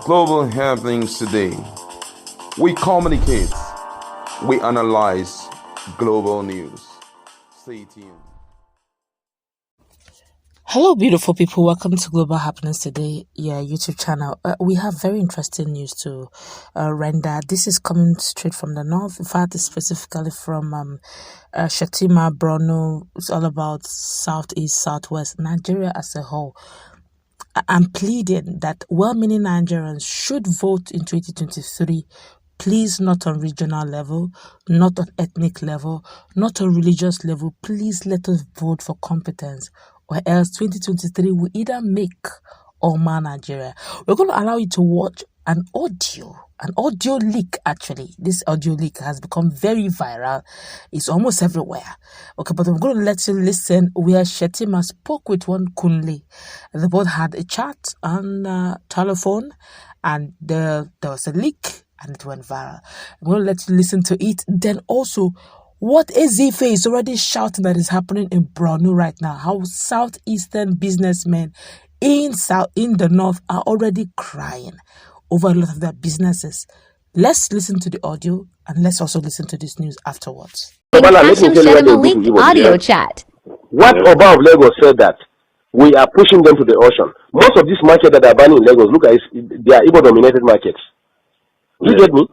Global happenings today. We communicate, we analyze global news. Stay tuned. Hello, beautiful people. Welcome to Global Happenings Today, YouTube channel. We have very interesting news to render. This is coming straight from the north. In fact, it's specifically from Shettima, Borno. It's all about Southeast, Southwest, Nigeria as a whole. I'm pleading that well-meaning Nigerians should vote in 2023. Please, not on regional level, not on ethnic level, not on religious level. Please let us vote for competence, or else 2023 will either make or mar Nigeria. We're going to allow you to watch an audio leak. Actually, this audio leak has become very viral. It's almost everywhere. Okay, but I'm going to let you listen where Shettima spoke with one Kunle. They both had a chat on telephone, and there was a leak, and it went viral. I'm going to let you listen to it. Then also, what ezeife is already shouting that is happening in Borno right now. How southeastern businessmen in the north are already crying over a lot of their businesses. Let's listen to the audio, and let's also listen to this news afterwards. Shettima leaked audio chat. What Oba of Lagos said that we are pushing them to the ocean. Most of these markets that are banning in Lagos, look at it, they are Igbo dominated markets. You get me?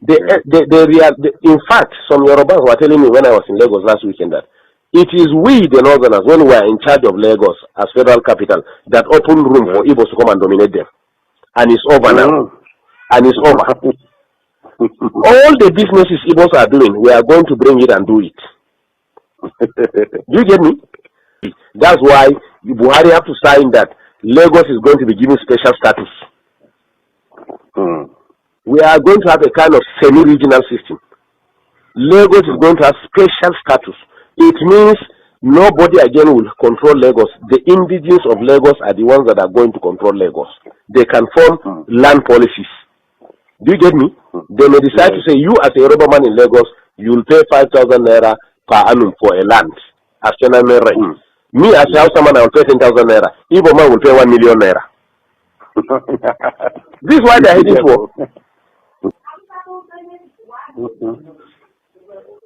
In fact, some Yorubas were telling me when I was in Lagos last weekend that it is we, the Northerners, when we are in charge of Lagos as federal capital, that open room for Igbos to come and dominate them. And it's over now. And it's over. All the businesses Igbos are doing, we are going to bring it and do it. You get me? That's why Buhari have to sign that Lagos is going to be given special status. We are going to have a kind of semi-regional system. Lagos is going to have special status. It means nobody again will control Lagos. The indigenous of Lagos are the ones that are going to control Lagos. They can form land policies. Do you get me? They may decide to say, you as a Yoruba man in Lagos, you will pay 5,000 naira per annum for a land. As rent. Me as a Hausa man, I will pay 10,000 naira. Igbo man will pay 1 million naira. This is why they are heading for.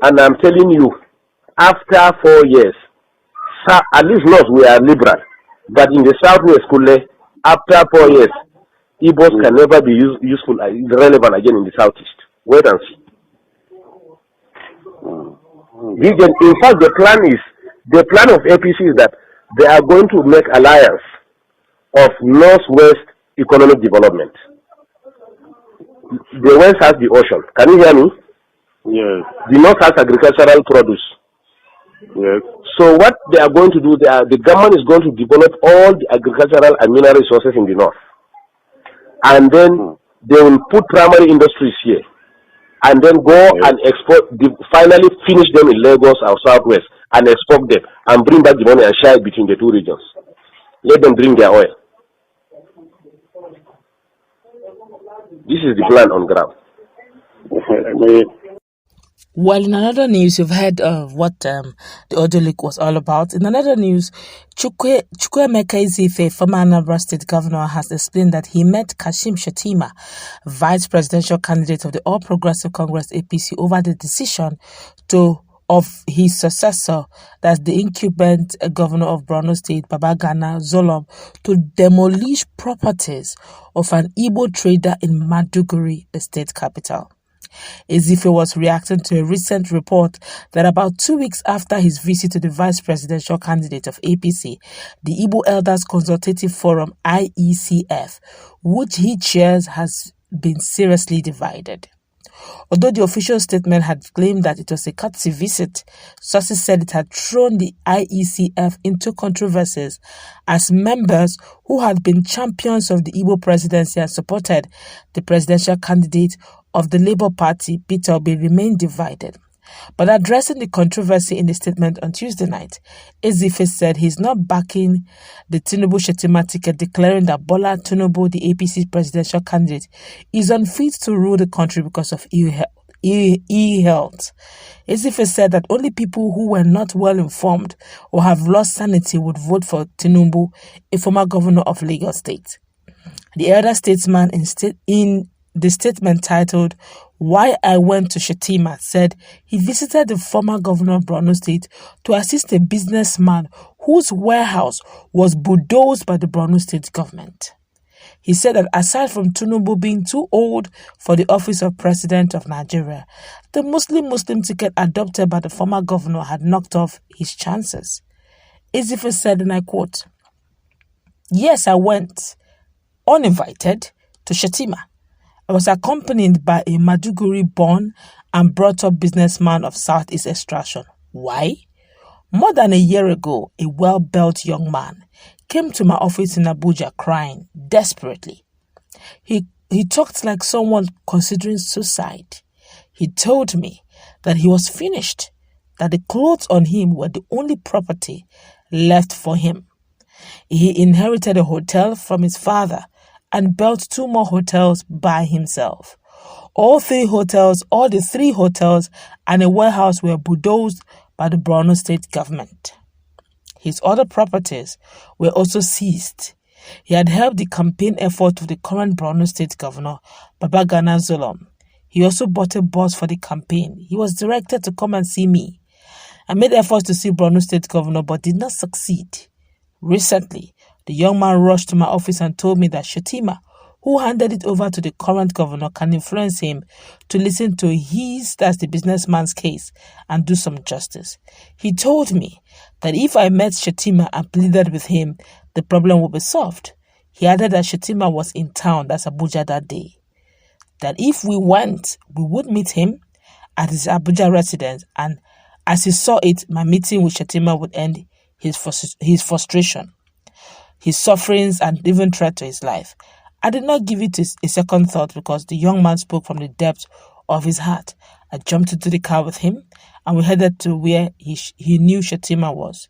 And I'm telling you, after 4 years, at least not we are liberal, but in the southwest, after 4 years, Igbos can never be useful, relevant again in the southeast. Wait and see. In fact, the plan of APC is that they are going to make alliance of northwest economic development. The west has the ocean. Can you hear me? Yes. The north has agricultural produce. Yes. So what they are going to do, the government is going to develop all the agricultural and mineral resources in the north. And then they will put primary industries here. And then go and export, finally finish them in Lagos or Southwest and export them and bring back the money and share it between the two regions. Let them drink their oil. This is the plan on ground. Well, in another news, you've heard of what the audio leak was all about. In another news, Chukwuemeka Ezeife, former Anambra State Governor, has explained that he met Kashim Shettima, vice presidential candidate of the All Progressive Congress APC, over the decision of his successor, that's the incumbent governor of Borno State, Babagana Zulum, to demolish properties of an Igbo trader in Maiduguri, the state capital. Ezeife was reacting to a recent report that about 2 weeks after his visit to the vice presidential candidate of APC, the Igbo Elders Consultative Forum, IECF, which he chairs, has been seriously divided. Although the official statement had claimed that it was a courtesy visit, sources said it had thrown the IECF into controversies as members who had been champions of the Igbo presidency and supported the presidential candidate of the Labour Party, Peter Obi, remained divided. But addressing the controversy in the statement on Tuesday night, Ezeife said he's not backing the Tinubu-Shettima ticket, declaring that Bola Tinubu, the APC presidential candidate, is unfit to rule the country because of ill health. Ezeife said that only people who were not well informed or have lost sanity would vote for Tinubu, a former governor of Lagos State. The elder statesman in the statement titled "Why I Went to Shettima" said he visited the former governor of Borno State to assist a businessman whose warehouse was bulldozed by the Borno State government. He said that aside from Tinubu being too old for the office of President of Nigeria, the Muslim ticket adopted by the former governor had knocked off his chances. Ezeife said, and I quote, "Yes, I went uninvited to Shettima. I was accompanied by a Maduguri-born and brought-up businessman of South-East extraction. Why? More than a year ago, a well-built young man came to my office in Abuja crying desperately. He talked like someone considering suicide. He told me that he was finished, that the clothes on him were the only property left for him. He inherited a hotel from his father and built 2 more hotels by himself. All the three hotels and a warehouse were bulldozed by the Borno State government. His other properties were also seized. He had helped the campaign effort of the current Borno State governor, Babagana Zulum. He also bought a bus for the campaign. He was directed to come and see me. I made efforts to see Borno State governor but did not succeed. Recently, the young man rushed to my office and told me that Shettima, who handed it over to the current governor, can influence him to listen to that's the businessman's case, and do some justice. He told me that if I met Shettima and pleaded with him, the problem would be solved. He added that Shettima was in town, that's Abuja, that day. That if we went, we would meet him at his Abuja residence, and as he saw it, my meeting with Shettima would end his frustration, his sufferings, and even threat to his life. I did not give it a second thought because the young man spoke from the depth of his heart. I jumped into the car with him and we headed to where he knew Shettima was.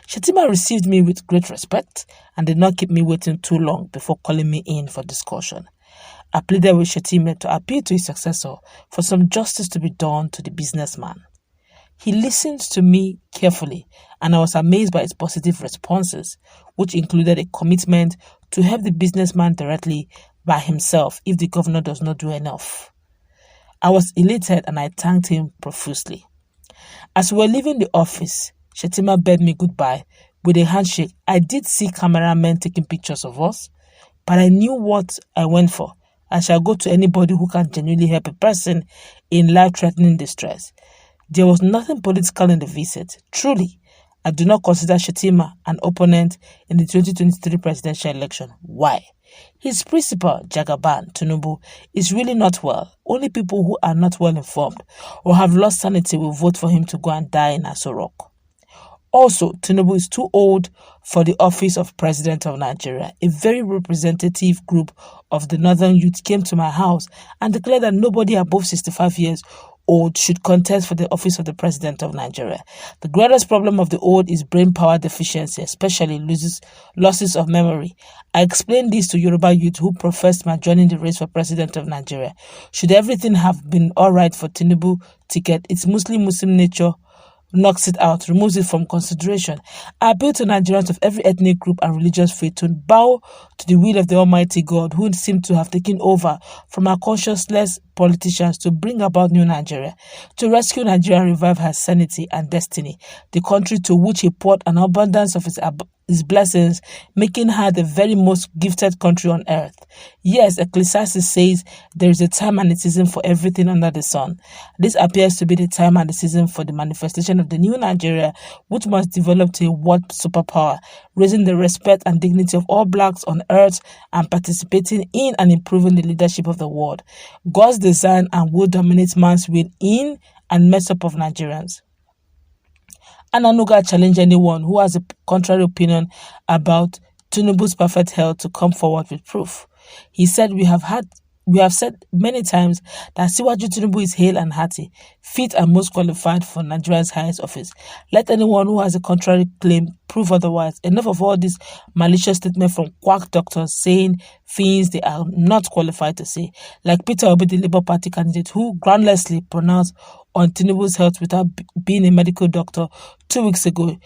Shettima received me with great respect and did not keep me waiting too long before calling me in for discussion. I pleaded with Shettima to appeal to his successor for some justice to be done to the businessman. He listened to me carefully and I was amazed by his positive responses, which included a commitment to help the businessman directly by himself if the governor does not do enough. I was elated and I thanked him profusely. As we were leaving the office, Shettima bade me goodbye with a handshake. I did see cameramen taking pictures of us, but I knew what I went for. I shall go to anybody who can genuinely help a person in life-threatening distress. There was nothing political in the visit. Truly, I do not consider Shettima an opponent in the 2023 presidential election. Why? His principal, Jagaban Tinubu, is really not well. Only people who are not well informed or have lost sanity will vote for him to go and die in Aso Rock. Also, Tinubu is too old for the office of President of Nigeria. A very representative group of the northern youth came to my house and declared that nobody above 65 years old should contest for the office of the President of Nigeria. The greatest problem of the old is brain power deficiency, especially losses of memory. I explained this to Yoruba youth who professed my joining the race for President of Nigeria. Should everything have been all right for Tinubu ticket, its Muslim nature knocks it out, removes it from consideration. I appeal to Nigerians of every ethnic group and religious faith to bow to the will of the Almighty God, who seemed to have taken over from our conscienceless politicians to bring about new Nigeria, to rescue Nigeria and revive her sanity and destiny, the country to which he poured an abundance of his blessings, making her the very most gifted country on earth. Yes, Ecclesiastes says there is a time and a season for everything under the sun. This appears to be the time and the season for the manifestation of the new Nigeria, which must develop to a world superpower, raising the respect and dignity of all blacks on earth and participating in and improving the leadership of the world. God's design and will dominate man's will in and mess up of Nigerians. Ananuga challenged anyone who has a contrary opinion about Tinubu's perfect health to come forward with proof. He said, we have said many times that Siwaju Tinubu is hale and hearty, fit and most qualified for Nigeria's highest office. Let anyone who has a contrary claim prove otherwise. Enough of all this malicious statement from quack doctors saying things they are not qualified to say. Like Peter Obi, the Labour Party candidate, who groundlessly pronounced on Tinubu's health without being a medical doctor 2 weeks ago.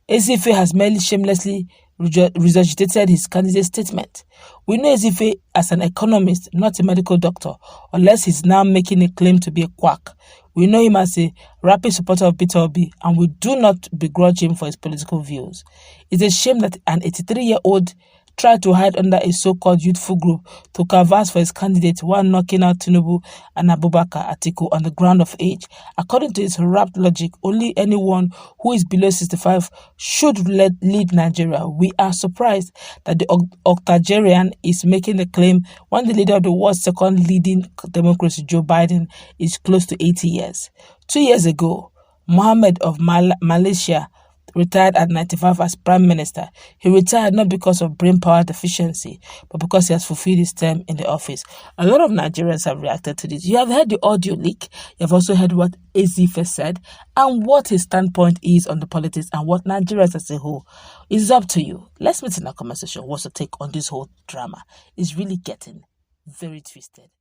ezeife has merely shamelessly regurgitated his candidate statement. We know Ezeife as an economist, not a medical doctor, unless he's now making a claim to be a quack. We know him as a rapid supporter of Peter Obi, and we do not begrudge him for his political views. It's a shame that an 83-year-old tried to hide under a so-called youthful group to canvass for his candidate while knocking out Tinubu and Abubakar Atiku on the ground of age. According to his wrapped logic, only anyone who is below 65 should lead Nigeria. We are surprised that the octogenarian is making the claim when the leader of the world's second leading democracy, Joe Biden, is close to 80 years. 2 years ago, Mohammed of Malaysia retired at 95 as Prime Minister. He retired not because of brain power deficiency, but because he has fulfilled his term in the office. A lot of Nigerians have reacted to this. You have heard the audio leak. You have also heard what Ezeife said and what his standpoint is on the politics and what Nigerians as a whole. It's up to you. Let's meet in a conversation. What's your take on this whole drama? It's really getting very twisted.